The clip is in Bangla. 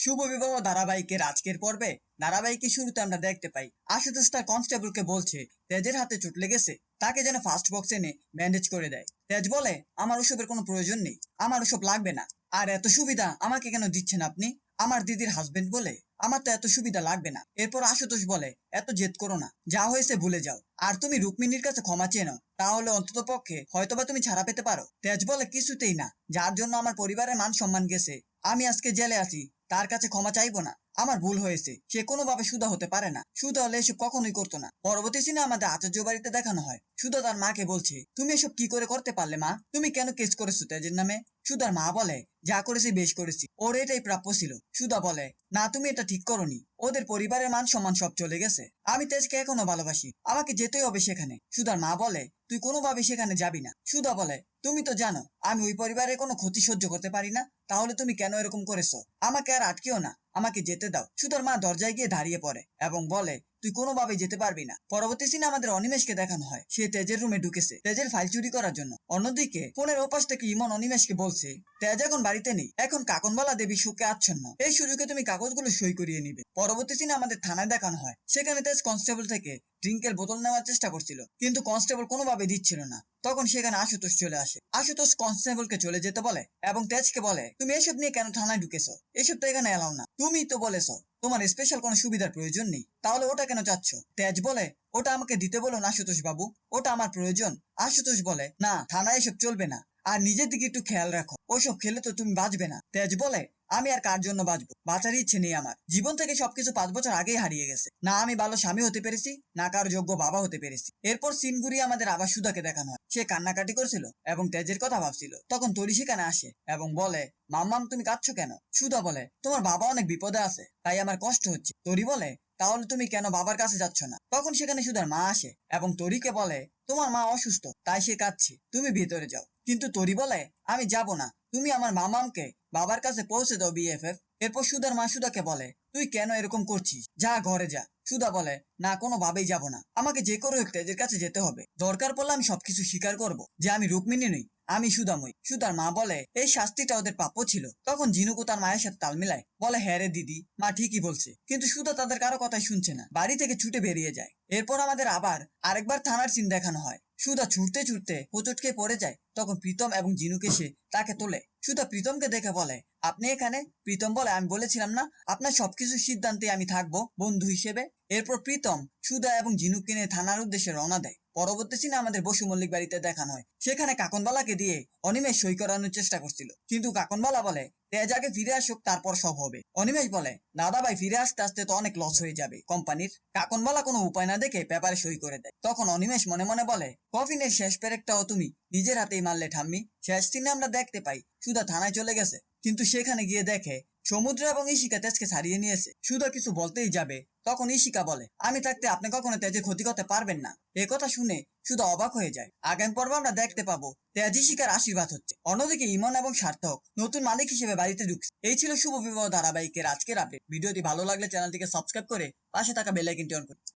শুভ বিবাহ ধারাবাহিকের আজকের পর্বে ধারাবাহিকের শুরুতে আমরা দেখতে পাই আশুতোষ তার কনস্টেবলকে বলছে তেজের হাতে চোট লেগেছে, তাকে যেন ফার্স্ট বক্স এনে ব্যান্ডেজ করে দেয়। তেজ বলে, আমার ওসবের কোনো প্রয়োজন নেই, আমার ওসব লাগবে না। আর এত সুবিধা আমাকে কেন দিচ্ছেন আপনি? আমার দিদির হাজবেন্ড বলে, আমার তো এত সুবিধা লাগবে না। এরপর আশুতোষ বলে, এত জেদ করো না, যা হয়েছে ভুলে যাও। আর তুমি রুক্মিণীর কাছে ক্ষমা চেয়ে নাও, তাহলে অন্তত পক্ষে হয়তোবা তুমি ছাড়া পেতে পারো। তেজ বলে, কিছুতেই না, যার জন্য আমার পরিবারের মান সম্মান গেছে, আমি আজকে জেলে আছি, তার কাছে ক্ষমা চাইবো না। আমার ভুল হয়েছে, সে কোনোভাবে সুধা হতে পারে না, সুধা হলে এসব কখনোই করতো না। পরবর্তী সিনে আমাদের আচার্য বাড়িতে দেখানো হয় সুধা তার মাকে বলছে, তুমি এসব কি করে করতে পারলে মা? তুমি কেন কেস করেছো তেজের নামে? সুধার মা বলে, যা করেছি বেশ করেছি, ওর এটাই প্রাপ্য ছিল। সুধা বলে, না তুমি এটা ঠিক করনি, ওদের পরিবারের মান সম্মান সব চলে গেছে, আমি তেজকে এখনো ভালোবাসি, আমাকে যেতেই হবে সেখানে। সুধার মা বলে, তুই কোনোভাবে সেখানে যাবি না। সুধা বলে, তুমি তো জানো আমি ওই পরিবারের কোনো ক্ষতি সহ্য করতে পারি না, তাহলে তুমি কেন এরকম করেছো? আমাকে আর আটকেও না, আমাকে যেতে দাও। সুধার মা দরজায় গিয়ে দাঁড়িয়ে পড়ে এবং বলে, তুই কোনোভাবে যেতে পারবি না। পরবর্তী সিনে আমাদের অনিমেষকে দেখানো হয় সে তেজের রুমে ঢুকেছে তেজের ফাইল চুরি করার জন্য। অন্যদিকে ফোনের ওপাশ থেকে ইমন অনিমেষকে বলছে, তেজ এখন বাড়িতে নেই, এখন কাকনবালা দেবী সুখে আচ্ছন্ন, এই সুযোগে তুমি কাগজগুলো সই করিয়ে নিবে। পরবর্তী সিনে আমাদের থানায় দেখানো হয় সেখানে তেজ কনস্টেবল থেকে ড্রিঙ্কের বোতল নেওয়ার চেষ্টা করছিল, কিন্তু কনস্টেবল কোনোভাবে দিচ্ছিল না। তখন সেখানে আশুতোষ চলে আসে। আশুতোষ কনস্টেবলকে চলে যেতে বলে এবং তেজকে বলে, তুমি এসব নিয়ে কেন থানায় ঢুকেছো? এসব তো এখানে এলাও না, তুমি তো বলেছো তোমার স্পেশাল কোনো সুবিধার প্রয়োজন নেই, তাহলে ওটা কেন চাচ্ছ? তেজ বলে, ওটা আমাকে দিতে বলুন আশুতোষ বাবু, ওটা আমার প্রয়োজন। আশুতোষ বলে, না, থানায় এসব চলবে না, আর নিজের দিকে একটু খেয়াল রাখো, ওসব খেলে তো তুমি বাঁচবে না। তেজ বলে, আমি আর কার জন্য বাঁচবো? বাঁচার ইচ্ছে নেই আমার, জীবন থেকে সবকিছু 5 বছর আগেই হারিয়ে গেছে, না আমি ভালো স্বামী হতে পেরেছি, না কার যোগ্য বাবা হতে পেরেছি। এরপর সিন ঘুরিয়ে আমাদের আবার সুধাকে দেখানো হয়, সে কান্নাকাটি করছিল এবং তেজের কথা ভাবছিল। তখন তরি সেখানে আসে এবং বলে, মাম্মাম তুমি কাঁদছো কেন? সুধা বলে, তোমার বাবা অনেক বিপদে আছে, তাই আমার কষ্ট হচ্ছে। তরি বলে, তাহলে তুমি কেন বাবার কাছে যাচ্ছ না? তখন সেখানে সুধার মা আসে এবং তরিকে বলে, তোমার মা অসুস্থ, তাই সে কাঁদছে, তুমি ভিতরে যাও। কিন্তু তরি বলে, আমি যাব না, তুমি আমার মামামকে বাবার কাছে পৌঁছে দাও বিএফএফ। এরপর সুধার মা সুধাকে বলে, তুই কেন এরকম করছিস, যা ঘরে যা। সুধা বলে, না, কোনোভাবেই যাব না, আমাকে যে করে হোক তেজের কাছে যেতে হবে, দরকার পড়লে আমি সবকিছু স্বীকার করব যে আমি রুক্মিণী নই, আমি সুধাময়ী। সুধার মা বলে, এই শাস্তিটা ওদের প্রাপ্য ছিল। তখন ঝিনুকু তার মায়ের সাথে তাল মিলায়, বলে, হ্যাঁ রে দিদি, মা ঠিকই বলছে। কিন্তু সুধা তাদের কারো কথাই শুনছে না, বাড়ি থেকে ছুটে বেরিয়ে যায়। এরপর আমাদের আবার আরেকবার থানার সিন দেখানো হয়। সুধা ছুটতে ছুটতে হোঁচটকে পড়ে যায়, তখন প্রীতম এবং ঝিনুক এসে তাকে তোলে। সুধা প্রীতমকে দেখে বলে, আপনি এখানে? প্রীতম বলে, আমি বলেছিলাম না আপনার সবকিছু সিদ্ধান্তে আমি থাকবো বন্ধু হিসেবে। এরপর প্রীতম সুধা এবং ঝিনুককে নিয়ে থানার উদ্দেশ্যে রওনা দেয়। পরবর্তী সিনে আমাদের বসু মল্লিক বাড়িতে দেখানো হয় সেখানে কাকনবালাকে দিয়ে অনিমেষ সই করানোর চেষ্টা করছিল, কিন্তু কাকনবালা বলে, তেজ আগে ফিরে আসুক, তারপর সব হবে। অনিমেষ বলে, দাদা ভাই ফিরে আসতে আসতে তো অনেক লস হয়ে যাবে কোম্পানির। কাকনবালা কোনো উপায় না দেখে পেপারে সই করে দেয়। তখন অনিমেষ মনে মনে বলে, কফিনের শেষ পেরেকটাও তুমি নিজের হাতেই মারলে ঠাম্মি। শেষ দিনে আমরা দেখতে পাই সুধা থানায় চলে গেছে, কিন্তু সেখানে গিয়ে দেখে সমুদ্র এবং ঈশিকা তেজকে ছাড়িয়ে নিয়েছে। সুধা কিছু বলতেই যাবে, তখন ঈশিকা বলে, আমি থাকতে আপনি কখনো তেজের ক্ষতি করতে পারবেন না। এ কথা শুনে সুধা অবাক হয়ে যায়। আগামী পর্বে আমরা দেখতে পাবো তেজ ঈশিকার আশীর্বাদ হচ্ছে। অন্যদিকে ইমন এবং সার্থক নতুন মালিক হিসেবে বাড়িতে ঢুকছে। এই ছিল শুভ বিবাহ ধারাবাহিকের আজকের আপডেট। ভিডিওটি ভালো লাগলে চ্যানেলটিকে সাবস্ক্রাইব করে পাশে থাকা বেল আইকনটি অন করুন।